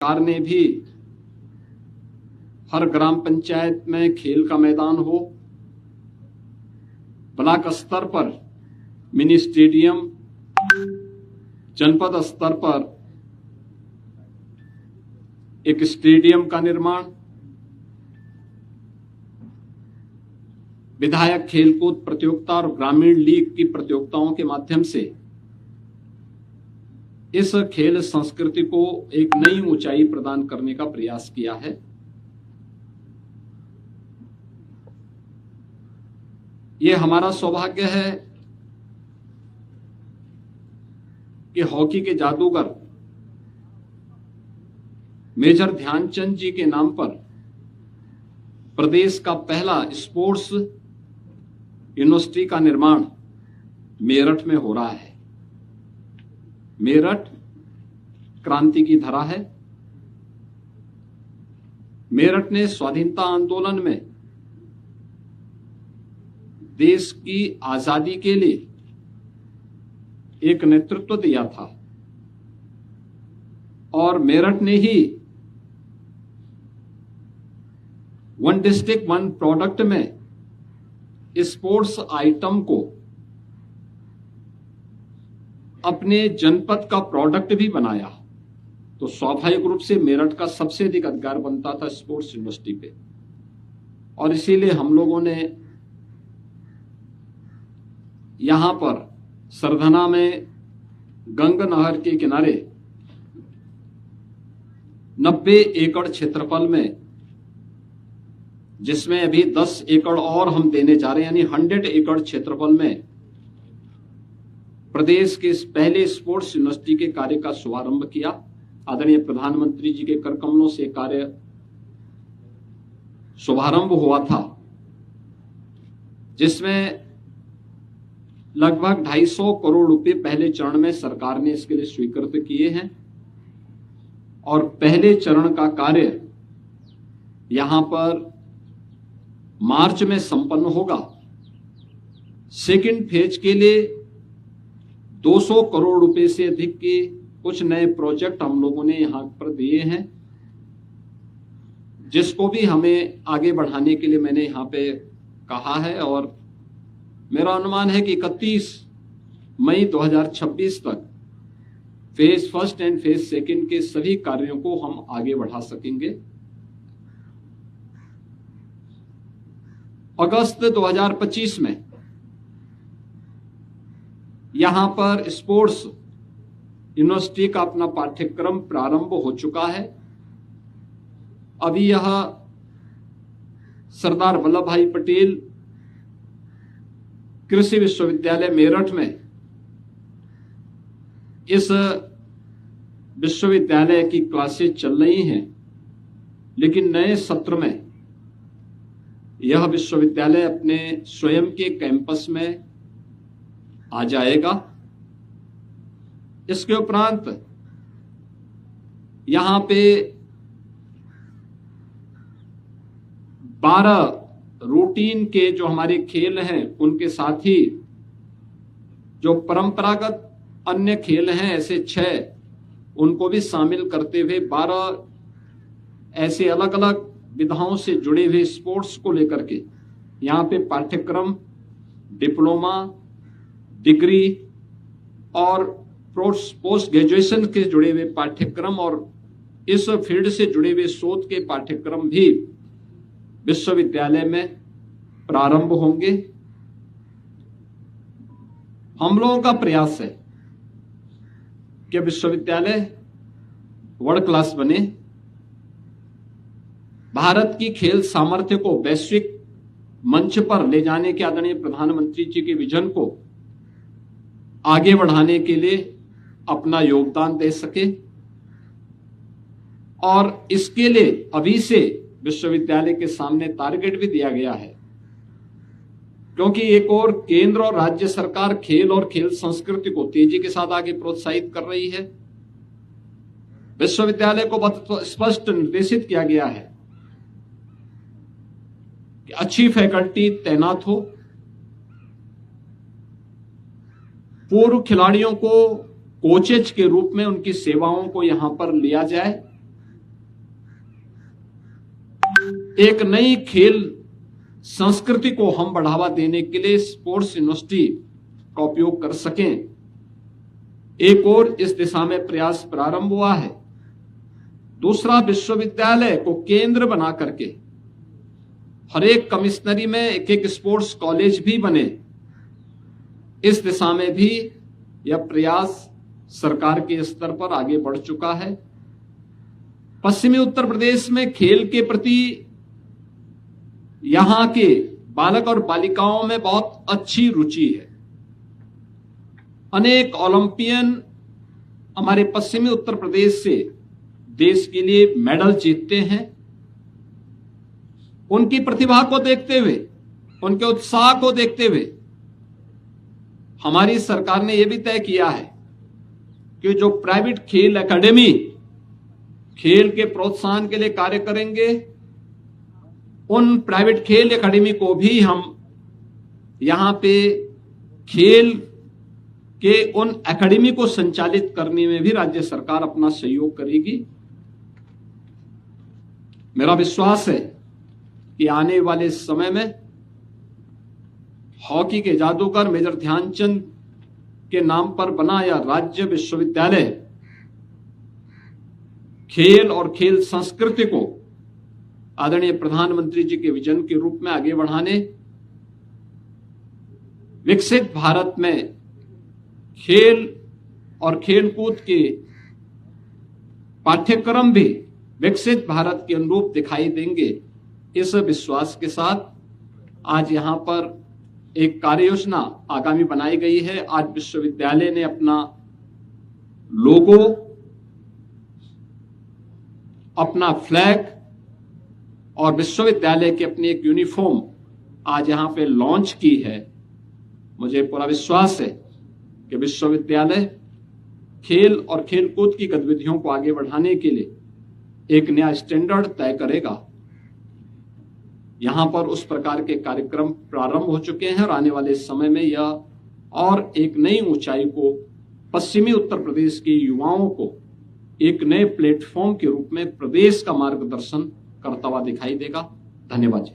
सरकार ने भी हर ग्राम पंचायत में खेल का मैदान हो, ब्लॉक स्तर पर मिनी स्टेडियम, जनपद स्तर पर एक स्टेडियम का निर्माण, विधायक खेलकूद प्रतियोगिता और ग्रामीण लीग की प्रतियोगिताओं के माध्यम से इस खेल संस्कृति को एक नई ऊंचाई प्रदान करने का प्रयास किया है। ये हमारा सौभाग्य है कि हॉकी के जादूगर मेजर ध्यानचंद जी के नाम पर प्रदेश का पहला स्पोर्ट्स यूनिवर्सिटी का निर्माण मेरठ में हो रहा है। मेरठ क्रांति की धरा है। मेरठ ने स्वाधीनता आंदोलन में देश की आजादी के लिए एक नेतृत्व दिया था और मेरठ ने ही वन डिस्ट्रिक्ट वन प्रोडक्ट में स्पोर्ट्स आइटम को अपने जनपद का प्रोडक्ट भी बनाया। तो स्वाभाविक रूप से मेरठ का सबसे अधिक अधिकार बनता था स्पोर्ट्स यूनिवर्सिटी पे, और इसीलिए हम लोगों ने यहां पर सरधना में गंगा नहर के किनारे 90 एकड़ क्षेत्रफल में, जिसमें अभी 10 एकड़ और हम देने जा रहे हैं, यानी 100 एकड़ क्षेत्रफल में प्रदेश के इस पहले स्पोर्ट्स यूनिवर्सिटी के कार्य का शुभारंभ किया। आदरणीय प्रधानमंत्री जी के कर कमलों से कार्य शुभारंभ हुआ था, जिसमें लगभग 250 करोड़ रुपए पहले चरण में सरकार ने इसके लिए स्वीकृत किए हैं और पहले चरण का कार्य यहां पर मार्च में संपन्न होगा। सेकंड फेज के लिए 200 करोड़ रुपए से अधिक के कुछ नए प्रोजेक्ट हम लोगों ने यहां पर दिए हैं, जिसको भी हमें आगे बढ़ाने के लिए मैंने यहां पे कहा है। और मेरा अनुमान है कि 31 मई 2026 तक phase first and phase second के सभी कार्यों को हम आगे बढ़ा सकेंगे। अगस्त 2025 में यहां पर स्पोर्ट्स यूनिवर्सिटी का अपना पाठ्यक्रम प्रारंभ हो चुका है। अभी यह सरदार वल्लभ भाई पटेल कृषि विश्वविद्यालय मेरठ में इस विश्वविद्यालय की क्लासेज चल रही हैं, लेकिन नए सत्र में यह विश्वविद्यालय अपने स्वयं के कैंपस में आ जाएगा। इसके उपरांत यहां पे 12 रूटीन के जो हमारे खेल हैं, उनके साथ ही जो परंपरागत अन्य खेल हैं ऐसे 6, उनको भी शामिल करते हुए 12 ऐसे अलग अलग विधाओं से जुड़े हुए स्पोर्ट्स को लेकर के यहाँ पे पाठ्यक्रम, डिप्लोमा, डिग्री और पोस्ट ग्रेजुएशन के जुड़े हुए पाठ्यक्रम और इस फील्ड से जुड़े हुए शोध के पाठ्यक्रम भी विश्वविद्यालय में प्रारंभ होंगे। हम लोगों का प्रयास है कि विश्वविद्यालय वर्ल्ड क्लास बने, भारत की खेल सामर्थ्य को वैश्विक मंच पर ले जाने के आदरणीय प्रधानमंत्री जी के विजन को आगे बढ़ाने के लिए अपना योगदान दे सके। और इसके लिए अभी से विश्वविद्यालय के सामने टारगेट भी दिया गया है, क्योंकि एक और केंद्र और राज्य सरकार खेल और खेल संस्कृति को तेजी के साथ आगे प्रोत्साहित कर रही है। विश्वविद्यालय को बहुत स्पष्ट निर्देशित किया गया है कि अच्छी फैकल्टी तैनात हो, पूर्व खिलाड़ियों को कोचेज के रूप में उनकी सेवाओं को यहां पर लिया जाए एक नई खेल संस्कृति को हम बढ़ावा देने के लिए स्पोर्ट्स यूनिवर्सिटी का उपयोग कर सकें। एक और इस दिशा में प्रयास प्रारंभ हुआ है। दूसरा, विश्वविद्यालय को केंद्र बना करके हर एक कमिश्नरी में एक एक स्पोर्ट्स कॉलेज भी बने। इस दिशा में भी यह प्रयास सरकार के स्तर पर आगे बढ़ चुका है। पश्चिमी उत्तर प्रदेश में खेल के प्रति यहां के बालक और बालिकाओं में बहुत अच्छी रुचि है। अनेक ओलंपियन हमारे पश्चिमी उत्तर प्रदेश से देश के लिए मेडल जीतते हैं। उनकी प्रतिभा को देखते हुए, उनके उत्साह को देखते हुए हमारी सरकार ने यह भी तय किया है कि जो प्राइवेट खेल एकेडमी खेल के प्रोत्साहन के लिए कार्य करेंगे, उन प्राइवेट खेल एकेडमी को भी हम यहां पे खेल के उन एकेडमी को संचालित करने में भी राज्य सरकार अपना सहयोग करेगी। मेरा विश्वास है कि आने वाले समय में हॉकी के जादूगर मेजर ध्यानचंद के नाम पर बना यह राज्य विश्वविद्यालय खेल और खेल संस्कृति को आदरणीय प्रधानमंत्री जी के विजन के रूप में आगे बढ़ाने, विकसित भारत में खेल और खेलकूद के पाठ्यक्रम भी विकसित भारत के अनुरूप दिखाई देंगे। इस विश्वास के साथ आज यहां पर एक कार्य योजना आगामी बनाई गई है। आज विश्वविद्यालय ने अपना लोगो, अपना फ्लैग और विश्वविद्यालय की अपनी एक यूनिफॉर्म आज यहां पे लॉन्च की है। मुझे पूरा विश्वास है कि विश्वविद्यालय खेल और खेलकूद की गतिविधियों को आगे बढ़ाने के लिए एक नया स्टैंडर्ड तय करेगा। यहां पर उस प्रकार के कार्यक्रम प्रारंभ हो चुके हैं और आने वाले समय में यह और एक नई ऊंचाई को पश्चिमी उत्तर प्रदेश के युवाओं को एक नए प्लेटफॉर्म के रूप में प्रदेश का मार्गदर्शन करता हुआ दिखाई देगा। धन्यवाद जी।